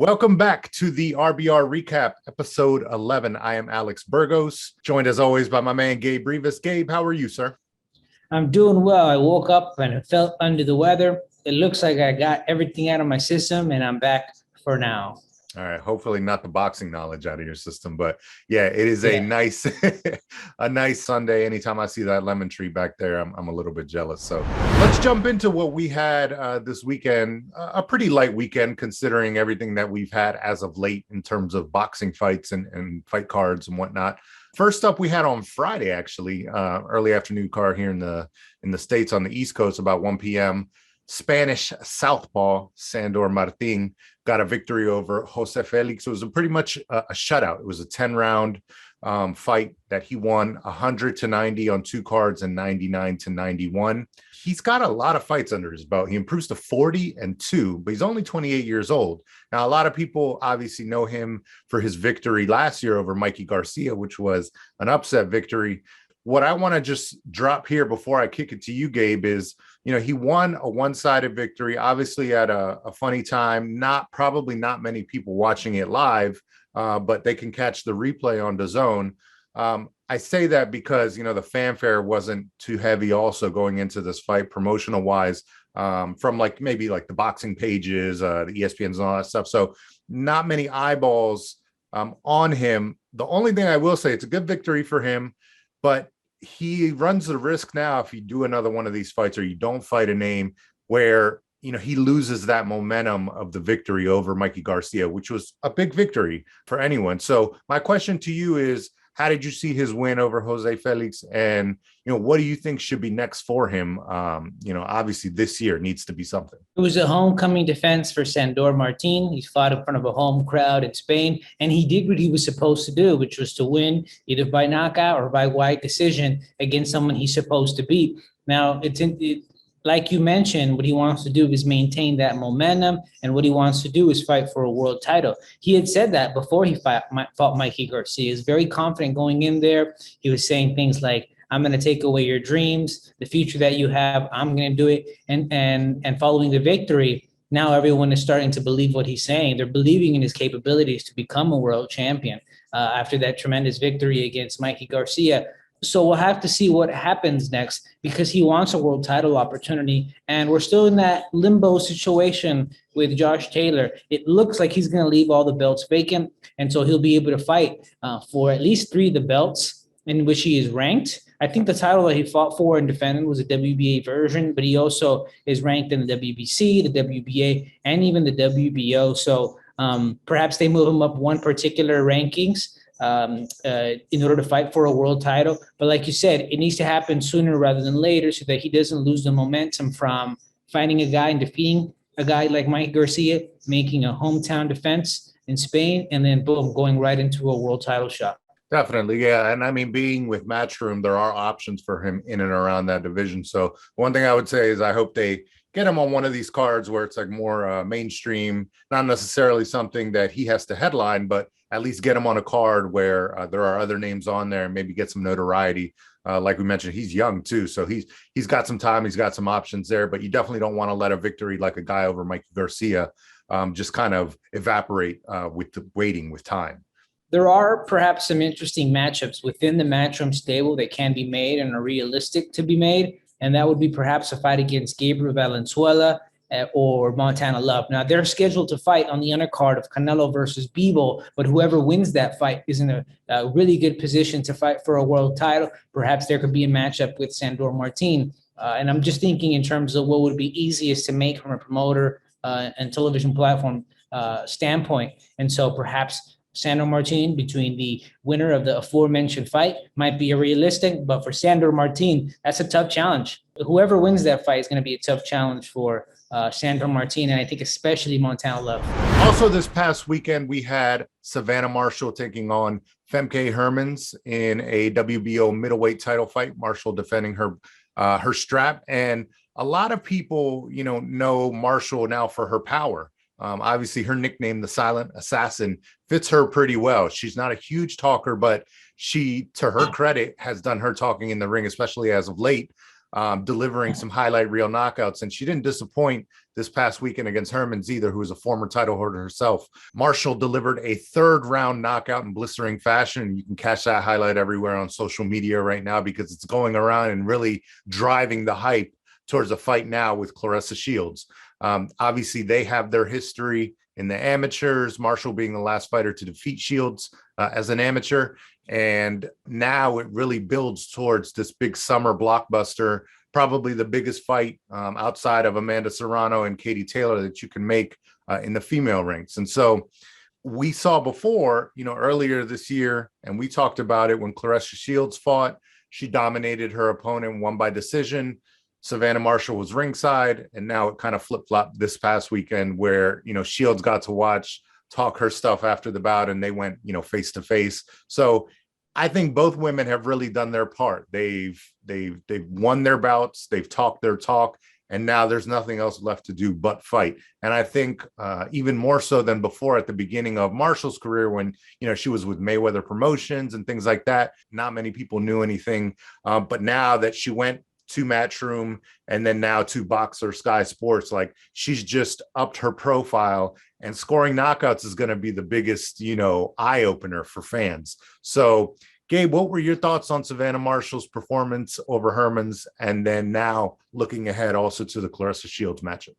Welcome back to the RBR Recap, episode 11. I am Alex Burgos, joined as always by my man, Gabe Rivas. Gabe, how are you, sir? I'm doing well. I woke up and I felt under the weather. It looks like I got everything out of my system and I'm back for now. All right. Hopefully not the boxing knowledge out of your system, but yeah, it is a nice, a nice Sunday. Anytime I see that lemon tree back there, I'm a little bit jealous. So let's jump into what we had this weekend. A pretty light weekend considering everything that we've had as of late in terms of boxing fights and fight cards and whatnot. First up, we had on Friday, actually, early afternoon card here in the States on the East Coast, about 1 p.m. Spanish southpaw Sandor Martin got a victory over Jose Felix. It was pretty much a shutout. It was a 10-round fight that he won 100-90 on two cards and 99-91. He's got a lot of fights under his belt. He improves to 40-2, but he's only 28 years old. Now, a lot of people obviously know him for his victory last year over Mikey Garcia, which was an upset victory. What I want to just drop here before I kick it to you, Gabe, is, he won a one-sided victory, obviously at a funny time, probably not many people watching it live, but they can catch the replay on DAZN. I say that because, the fanfare wasn't too heavy also going into this fight promotional wise, from maybe the boxing pages, the ESPNs and all that stuff. So not many eyeballs on him. The only thing I will say, it's a good victory for him, but he runs the risk now if you do another one of these fights or you don't fight a name where, he loses that momentum of the victory over Mikey Garcia, which was a big victory for anyone. So my question to you is, how did you see his win over Jose Felix? And, what do you think should be next for him? Obviously this year needs to be something. It was a homecoming defense for Sandor Martin. He fought in front of a home crowd in Spain, and he did what he was supposed to do, which was to win either by knockout or by wide decision against someone he's supposed to beat. Now, like you mentioned, what he wants to do is maintain that momentum, and what he wants to do is fight for a world title. He had said that before he fought Mikey Garcia. He was very confident going in there. He was saying things like, I'm going to take away your dreams, the future that you have, I'm going to do it. And following the victory, now everyone is starting to believe what he's saying. They're believing in his capabilities to become a world champion after that tremendous victory against Mikey Garcia. So we'll have to see what happens next because he wants a world title opportunity. And we're still in that limbo situation with Josh Taylor. It looks like he's going to leave all the belts vacant. And so he'll be able to fight for at least 3 of the belts in which he is ranked. I think the title that he fought for and defended was a WBA version, but he also is ranked in the WBC, the WBA, and even the WBO. So perhaps they move him up one particular rankings in order to fight for a world title. But like you said, it needs to happen sooner rather than later so that he doesn't lose the momentum from fighting a guy and defeating a guy like Mike Garcia, making a hometown defense in Spain, and then boom, going right into a world title shot. Definitely, yeah. And I mean, being with Matchroom, there are options for him in and around that division. So one thing I would say is I hope they get him on one of these cards where it's more mainstream, not necessarily something that he has to headline, but at least get him on a card where there are other names on there and maybe get some notoriety. Like we mentioned, he's young too. So he's got some time. He's got some options there, but you definitely don't want to let a victory like a guy over Mikey Garcia just kind of evaporate with the waiting with time. There are perhaps some interesting matchups within the Matchroom stable that can be made and are realistic to be made. And that would be perhaps a fight against Gabriel Valenzuela or Montana Love. Now, they're scheduled to fight on the undercard of Canelo versus Bivol, but whoever wins that fight is in a really good position to fight for a world title. Perhaps there could be a matchup with Sandor Martin. And I'm just thinking in terms of what would be easiest to make from a promoter and television platform standpoint. And so perhaps Sandor Martin, between the winner of the aforementioned fight, might be a realistic, but for Sandor Martin, that's a tough challenge. Whoever wins that fight is going to be a tough challenge for Sandor Martin, and I think especially Montana Love. Also this past weekend, we had Savannah Marshall taking on Femke Hermans in a WBO middleweight title fight. Marshall defending her strap, and a lot of people, know Marshall now for her power. Obviously, her nickname, the Silent Assassin, fits her pretty well. She's not a huge talker, but she, to her credit, has done her talking in the ring, especially as of late. delivering some highlight reel knockouts. And she didn't disappoint this past weekend against Hermans either, who is a former title holder herself. Marshall delivered a third round knockout in blistering fashion. You can catch that highlight everywhere on social media right now because it's going around and really driving the hype towards a fight now with Claressa Shields. Obviously, they have their history in the amateurs, Marshall being the last fighter to defeat Shields as an amateur. And now it really builds towards this big summer blockbuster, probably the biggest fight outside of Amanda Serrano and Katie Taylor that you can make in the female ranks. And so we saw before, earlier this year, and we talked about it when Claressa Shields fought, she dominated her opponent, won by decision. Savannah Marshall was ringside, and now it kind of flip-flopped this past weekend where, Shields got to talk her stuff after the bout, and they went, face to face. So I think both women have really done their part. They've won their bouts, they've talked their talk, and now there's nothing else left to do but fight. And I think even more so than before at the beginning of Marshall's career when, she was with Mayweather Promotions and things like that, not many people knew anything. But now that she went to Matchroom and then now to Boxer Sky Sports, like she's just upped her profile, and scoring knockouts is going to be the biggest, eye opener for fans. So Gabe, what were your thoughts on Savannah Marshall's performance over Hermans? And then now looking ahead also to the Claressa Shields matchup.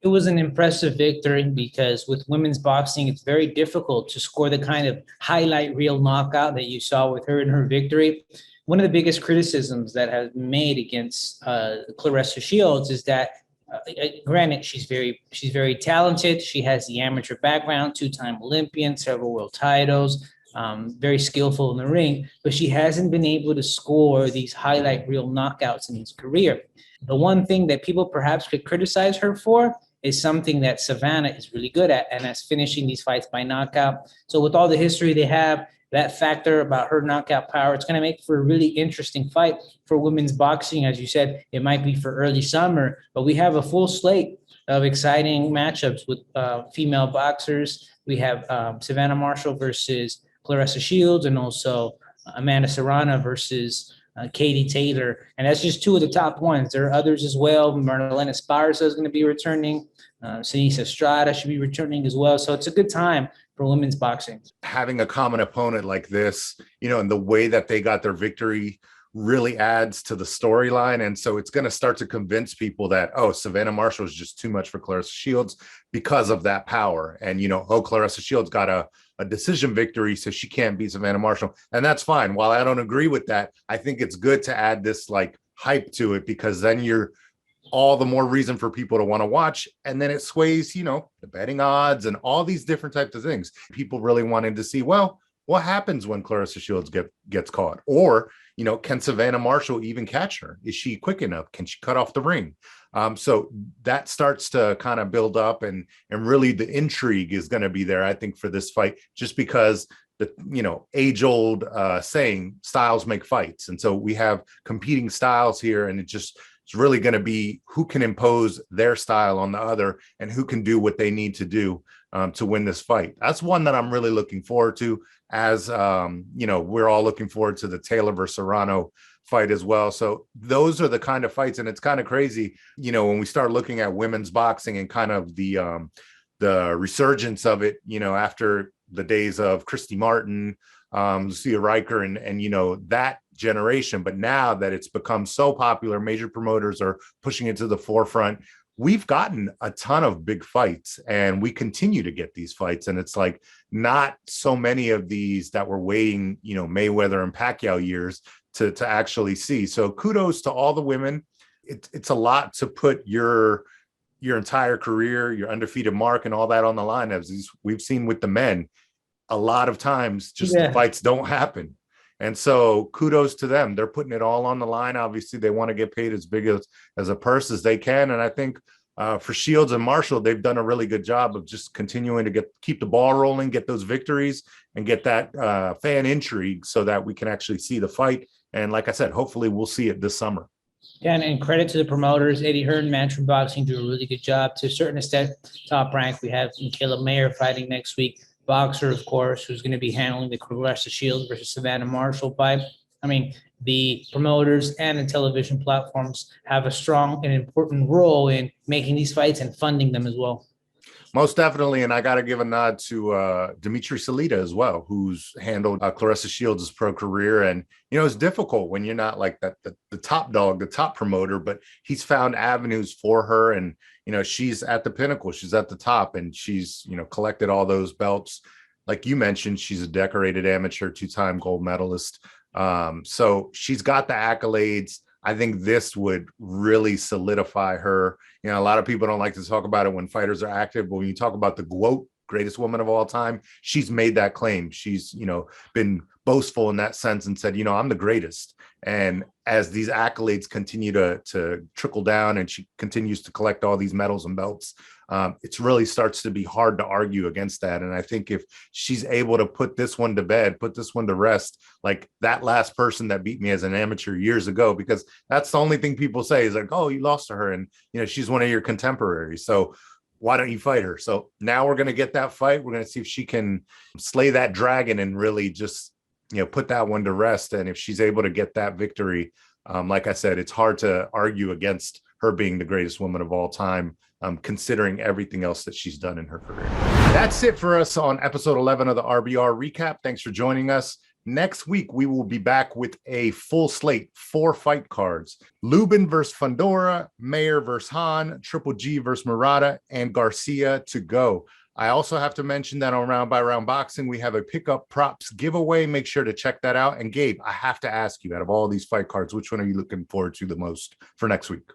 It was an impressive victory because with women's boxing, it's very difficult to score the kind of highlight reel knockout that you saw with her in her victory. One of the biggest criticisms that has been made against Claressa Shields is that, granted, she's very talented. She has the amateur background, two-time Olympian, several world titles, very skillful in the ring, but she hasn't been able to score these highlight reel knockouts in his career. The one thing that people perhaps could criticize her for is something that Savannah is really good at, and that's finishing these fights by knockout. So with all the history they have, that factor about her knockout power, it's going to make for a really interesting fight for women's boxing. As you said, it might be for early summer, but we have a full slate of exciting matchups with female boxers. We have Savannah Marshall versus Claressa Shields, and also Amanda Serrano versus Katie Taylor. And that's just two of the top ones. There are others as well. Marlena Esparza is going to be returning. Sinisa Estrada should be returning as well. So it's a good time for women's boxing. Having a common opponent like this, and the way that they got their victory really adds to the storyline. And so it's going to start to convince people that, Savannah Marshall is just too much for Claressa Shields because of that power. And, Claressa Shields got a decision victory, so she can't beat Savannah Marshall. And that's fine. While I don't agree with that, I think it's good to add this hype to it, because then you're all the more reason for people to want to watch. And then it sways, the betting odds and all these different types of things. People really wanted to see, well, what happens when Claressa Shields gets caught? Or, can Savannah Marshall even catch her? Is she quick enough? Can she cut off the ring? So that starts to kind of build up, and really the intrigue is going to be there, I think, for this fight, just because the, age-old saying, styles make fights. And so we have competing styles here, and it's really going to be who can impose their style on the other and who can do what they need to do to win this fight. That's one that I'm really looking forward to, as we're all looking forward to the Taylor versus Serrano fight as well. So those are the kind of fights, and it's kind of crazy, when we start looking at women's boxing and kind of the resurgence of it, after the days of Christy Martin, Lucia Riker, and that generation. But now that it's become so popular, major promoters are pushing it to the forefront. We've gotten a ton of big fights, and we continue to get these fights. And it's not so many of these that we're waiting, Mayweather and Pacquiao years to actually see. So kudos to all the women. It's a lot to put your entire career, your undefeated mark, and all that on the line. As we've seen with the men, a lot of times the fights don't happen. And so kudos to them. They're putting it all on the line. Obviously, they want to get paid as big as a purse as they can. And I think for Shields and Marshall, they've done a really good job of just continuing to keep the ball rolling, get those victories, and get that fan intrigue so that we can actually see the fight. And like I said, hopefully we'll see it this summer. Yeah, and credit to the promoters. Eddie Hearn, Matchroom Boxing, do a really good job. To a certain extent, Top Rank, we have Michaela Mayer fighting next week. Boxer, of course, who's going to be handling the Claressa Shields versus Savannah Marshall fight. I mean, the promoters and the television platforms have a strong and important role in making these fights and funding them as well. Most definitely. And I got to give a nod to Dimitri Salita as well, who's handled Claressa Shields' pro career. And, it's difficult when you're not like the top dog, the top promoter, but he's found avenues for her. And, she's at the pinnacle. She's at the top, and she's, collected all those belts. Like you mentioned, she's a decorated amateur, 2-time gold medalist. So she's got the accolades. I think this would really solidify her. A lot of people don't like to talk about it when fighters are active, but when you talk about the GWOAT, greatest woman of all time, she's made that claim. She's, been boastful in that sense and said, I'm the greatest. And as these accolades continue to trickle down and she continues to collect all these medals and belts, it really starts to be hard to argue against that. And I think if she's able to put this one to bed, put this one to rest, like that last person that beat me as an amateur years ago, because that's the only thing people say is like, oh, you lost to her. And, she's one of your contemporaries. So why don't you fight her? So now we're going to get that fight. We're going to see if she can slay that dragon and really just, put that one to rest. And if she's able to get that victory, like I said, it's hard to argue against her being the greatest woman of all time, considering everything else that she's done in her career. That's it for us on episode 11 of the RBR Recap. Thanks for joining us. Next week, we will be back with a full slate, 4 fight cards: Lubin versus Fundora, Mayer versus Hahn, Triple G versus Murata, and Garcia to go. I also have to mention that on Round by Round Boxing, we have a pickup props giveaway. Make sure to check that out. And Gabe, I have to ask you, out of all these fight cards, which one are you looking forward to the most for next week?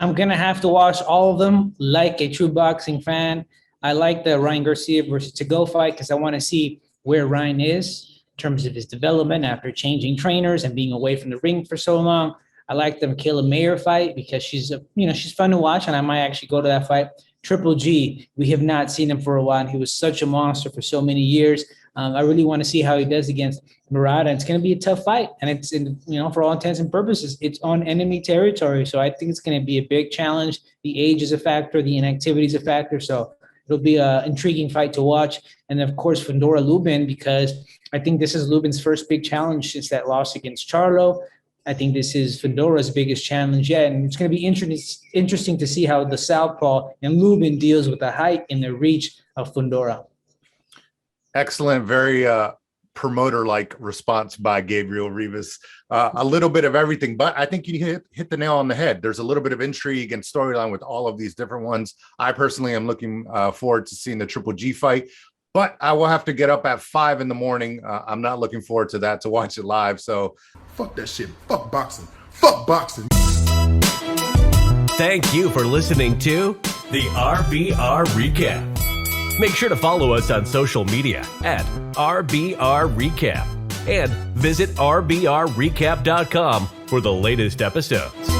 I'm going to have to watch all of them like a true boxing fan. I like the Ryan Garcia versus To-Go fight because I want to see where Ryan is in terms of his development after changing trainers and being away from the ring for so long. I like the Michaela Mayer fight because she's fun to watch, and I might actually go to that fight. Triple G, we have not seen him for a while, and he was such a monster for so many years. I really want to see how he does against Murata. It's going to be a tough fight, and it's for all intents and purposes, it's on enemy territory. So I think it's going to be a big challenge. The age is a factor, the inactivity is a factor. So it'll be an intriguing fight to watch. And of course, Fundora Lubin, because I think this is Lubin's first big challenge since that loss against Charlo. I think this is Fundora's biggest challenge yet. And it's going to be interesting to see how the southpaw and Lubin deals with the height and the reach of Fundora. Excellent. Very promoter-like response by Gabriel Rivas. A little bit of everything, but I think you hit the nail on the head. There's a little bit of intrigue and storyline with all of these different ones. I personally am looking forward to seeing the Triple G fight, but I will have to get up at 5 in the morning. I'm not looking forward to that, to watch it live. So fuck that shit. Fuck boxing. Fuck boxing. Thank you for listening to the RBR Recap. Make sure to follow us on social media at RBR Recap and visit RBRRecap.com for the latest episodes.